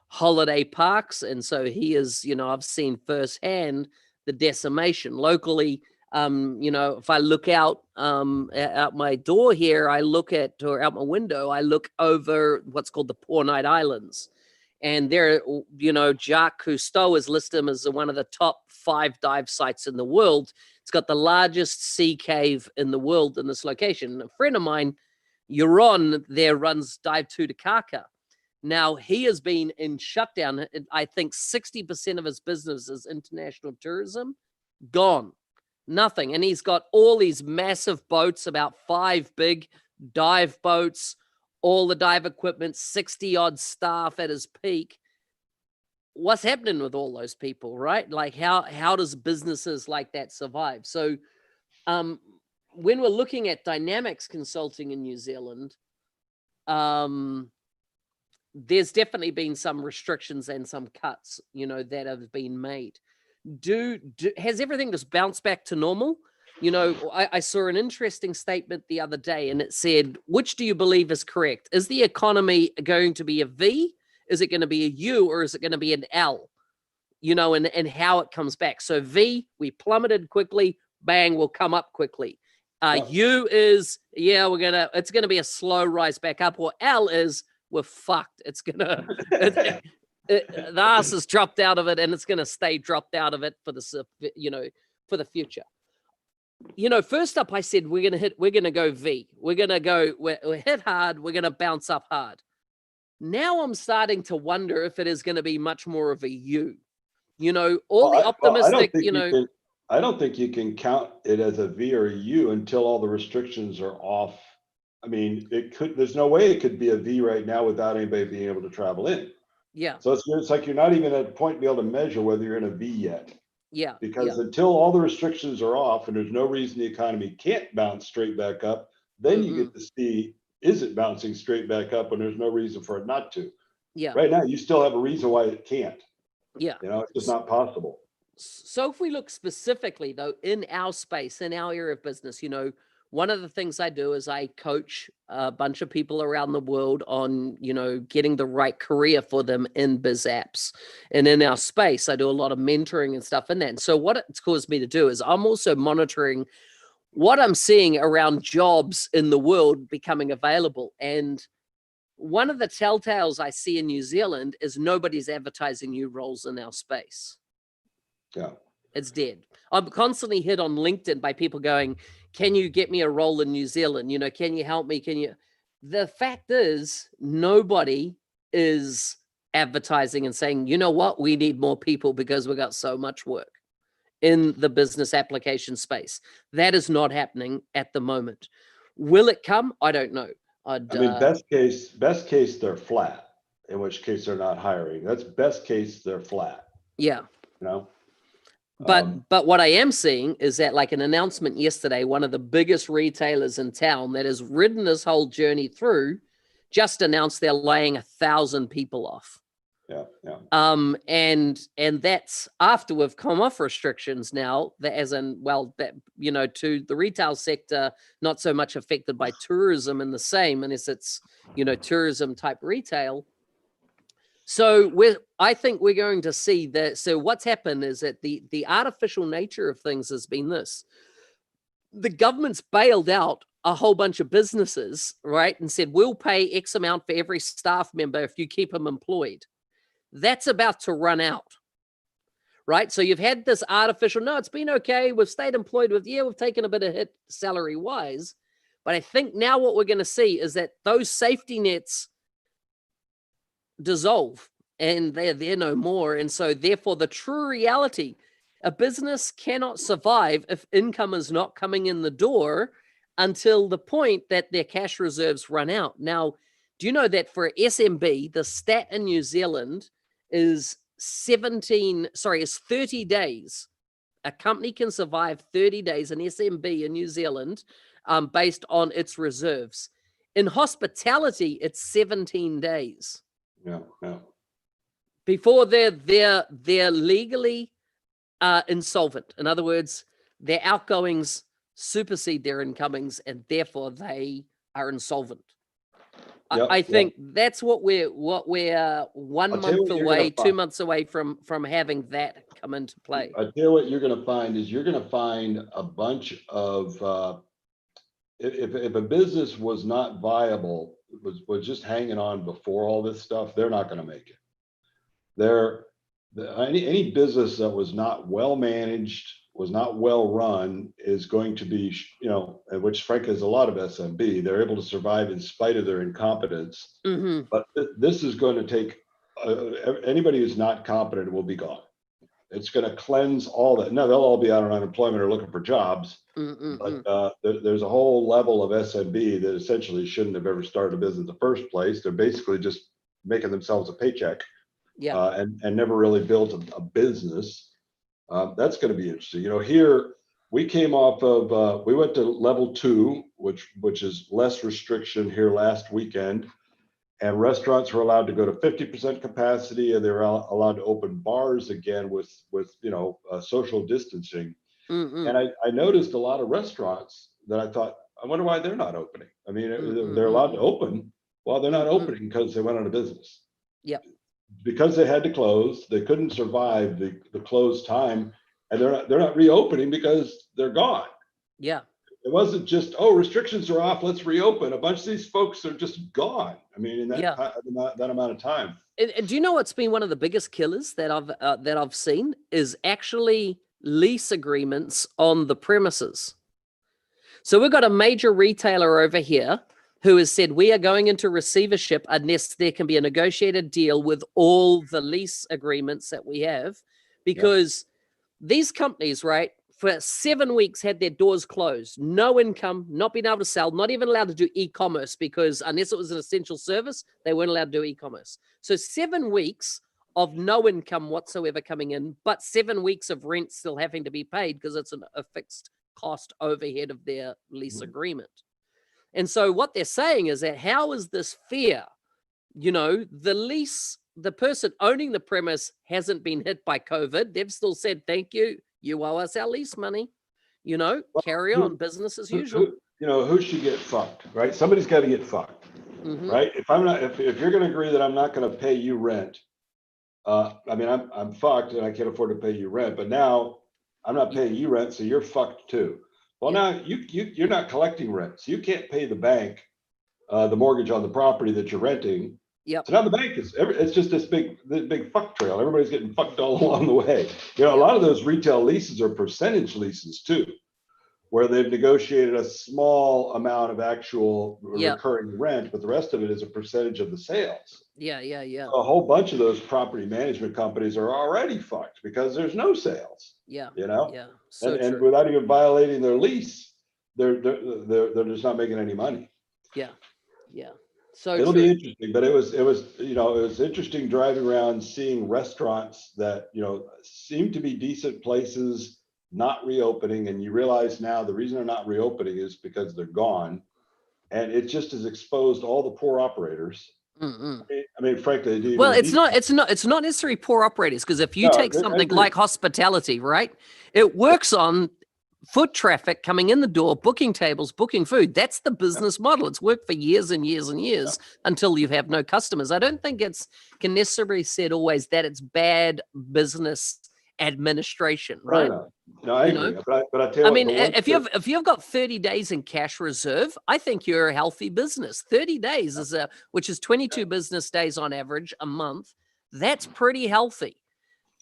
holiday parks, and so he is, I've seen firsthand the decimation locally. If I look out my door here, or out my window, I look over what's called the Poor Night Islands. And there, Jacques Cousteau has listed them as one of the top 5 dive sites in the world. It's got the largest sea cave in the world in this location. A friend of mine, Euron, there runs Dive 2 to Kaka. Now, he has been in shutdown. I think 60% of his business is international tourism. Gone. Nothing. And he's got all these massive boats, about 5 big dive boats, all the dive equipment, 60 odd staff at his peak. What's happening with all those people, right? Like how does businesses like that survive? So when we're looking at Dynamics Consulting in New Zealand, there's definitely been some restrictions and some cuts, that have been made. Has everything just bounced back to normal? I saw an interesting statement the other day, and it said, which do you believe is correct? Is the economy going to be a V? Is it going to be a U, or is it going to be an L? And how it comes back. So V, we plummeted quickly, bang, we'll come up quickly. U is, it's going to be a slow rise back up, or L is, we're fucked. It's going to, the ass has dropped out of it, and it's going to stay dropped out of it for the future. First up, I said, we're going to go V. We're hit hard. We're going to bounce up hard. Now I'm starting to wonder if it is going to be much more of a U. Optimistic, I don't think you can count it as a V or a U until all the restrictions are off. I mean, there's no way it could be a V right now without anybody being able to travel in. Yeah. So it's like you're not even at a point to be able to measure whether you're in a V yet. Yeah. Because until all the restrictions are off and there's no reason the economy can't bounce straight back up, then you get to see, is it bouncing straight back up when there's no reason for it not to? Yeah. Right now, you still have a reason why it can't. Yeah. It's just not possible. So if we look specifically, though, in our space, in our area of business, one of the things I do is I coach a bunch of people around the world on, getting the right career for them in biz apps. And in our space, I do a lot of mentoring and stuff in that. And so what it's caused me to do is I'm also monitoring what I'm seeing around jobs in the world becoming available. And one of the telltales I see in New Zealand is nobody's advertising new roles in our space. Yeah. It's dead. I'm constantly hit on LinkedIn by people going, can you get me a role in New Zealand? Can you help me? The fact is, nobody is advertising and saying, you know what, we need more people because we got so much work in the business application space. That is not happening at the moment. Will it come? I don't know. Best case, they're flat, in which case they're not hiring. That's best case, they're flat. Yeah. But what I am seeing is that, like an announcement yesterday, one of the biggest retailers in town that has ridden this whole journey through just announced they're laying 1,000 people off. Yeah. And that's after we've come off restrictions now, to the retail sector, not so much affected by tourism in the same, unless it's, tourism type retail. So I think we're going to see that. So what's happened is that the artificial nature of things has been this. the government's bailed out a whole bunch of businesses, right? And said, we'll pay X amount for every staff member if you keep them employed. That's about to run out, right? So you've had this artificial, no, it's been okay. We've stayed employed we've taken a bit of hit salary wise. But I think now what we're going to see is that those safety nets dissolve and they're there no more. And so therefore the true reality, a business cannot survive if income is not coming in the door until the point that their cash reserves run out. Now, do you know that for SMB, the stat in New Zealand is 30 days. A company can survive 30 days, an SMB in New Zealand, based on its reserves. In hospitality, it's 17 days. Yeah. Before they're legally insolvent. In other words, their outgoings supersede their incomings, and therefore they are insolvent. I think that's what we're 1 month away, 2 months away from having that come into play. I tell you what you're going to find is you're going to find a bunch of if a business was not viable, was just hanging on before all this stuff, they're not going to make it. Any business that was not well managed, was not well run, is going to be, which frankly is a lot of SMB. They're able to survive in spite of their incompetence. Mm-hmm. But this is going to take anybody who's not competent will be gone. It's going to cleanse all that. Now they'll all be out on unemployment or looking for jobs. Mm-mm-mm. But there's a whole level of SMB that essentially shouldn't have ever started a business in the first place. They're basically just making themselves a paycheck. And never really built a business. That's going to be interesting. Here we came off of, we went to level 2, which is less restriction here last weekend, and restaurants were allowed to go to 50% capacity, and they were allowed to open bars again with social distancing. Mm-mm. And I noticed a lot of restaurants that I thought, I wonder why they're not opening. I mean, they're allowed to open. Well, they're not opening because they went out of business. Yep. Because they had to close, they couldn't survive the closed time, and they're not reopening because they're gone. Yeah. It wasn't just, restrictions are off, let's reopen. A bunch of these folks are just gone. I mean, in that amount of time. And do you know what's been one of the biggest killers that I've seen is actually lease agreements on the premises. So we've got a major retailer over here who has said we are going into receivership unless there can be a negotiated deal with all the lease agreements that we have, because these companies, right, for 7 weeks had their doors closed, no income, not being able to sell, not even allowed to do e-commerce, because unless it was an essential service, they weren't allowed to do e-commerce. So 7 weeks of no income whatsoever coming in, but 7 weeks of rent still having to be paid because it's a fixed cost overhead of their lease agreement. And so what they're saying is that how is this fair? The person owning the premise hasn't been hit by COVID. They've still said, thank you. You owe us our lease money. Carry on, business as usual. Who should get fucked, right? Somebody's got to get fucked, right? If you're going to agree that I'm not going to pay you rent, I'm fucked and I can't afford to pay you rent, but now I'm not paying you rent, so you're fucked too. Well, now you're not collecting rent, so you can't pay the bank the mortgage on the property that you're renting. Yep. So now the bank it's just this big fuck trail. Everybody's getting fucked all along the way. A lot of those retail leases are percentage leases too, where they've negotiated a small amount of actual recurring rent, but the rest of it is a percentage of the sales. Yeah. A whole bunch of those property management companies are already fucked because there's no sales. Yeah. So and without even violating their lease, they're just not making any money. Yeah. So it'll be interesting, but it was interesting driving around seeing restaurants that seem to be decent places not reopening, and you realize now the reason they're not reopening is because they're gone, and it just has exposed all the poor operators. I mean, frankly, it's not necessarily poor operators, because if you take something like hospitality, right, it works on foot traffic coming in the door, booking tables, booking food. That's the business model. It's worked for years and years and years until you have no customers. I don't think can necessarily said always that it's bad business administration, Right. right? No, I You agree. know? But I tell I you mean, what, if you've got 30 days in cash reserve, I think you're a healthy business. 30 days is which is 22 business days on average a month. That's pretty healthy.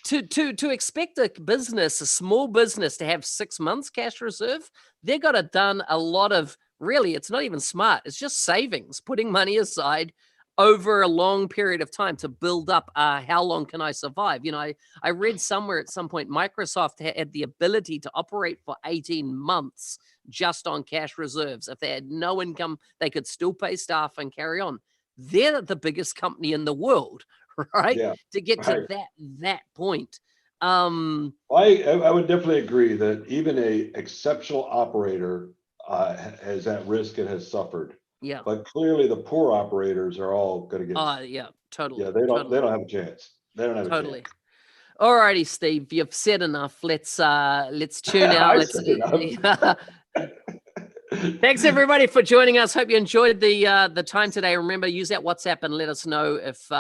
To expect a small business to have 6 months cash reserve, they got to done a lot of, really, it's not even smart. It's just savings, putting money aside over a long period of time to build up how long can I survive? I read somewhere at some point Microsoft had the ability to operate for 18 months just on cash reserves. If they had no income, they could still pay staff and carry on. They're the biggest company in the world, right? yeah, To get right. to that point. I would definitely agree that even a exceptional operator has at risk and has suffered. Yeah. But clearly, the poor operators are all going to get. Yeah, totally. Yeah, they don't. Totally. They don't have a chance. They don't have a Totally. chance. All righty, Steve. You've said enough. Let's tune out. I Let's. said enough. Thanks everybody for joining us. Hope you enjoyed the time today. Remember, use that WhatsApp and let us know if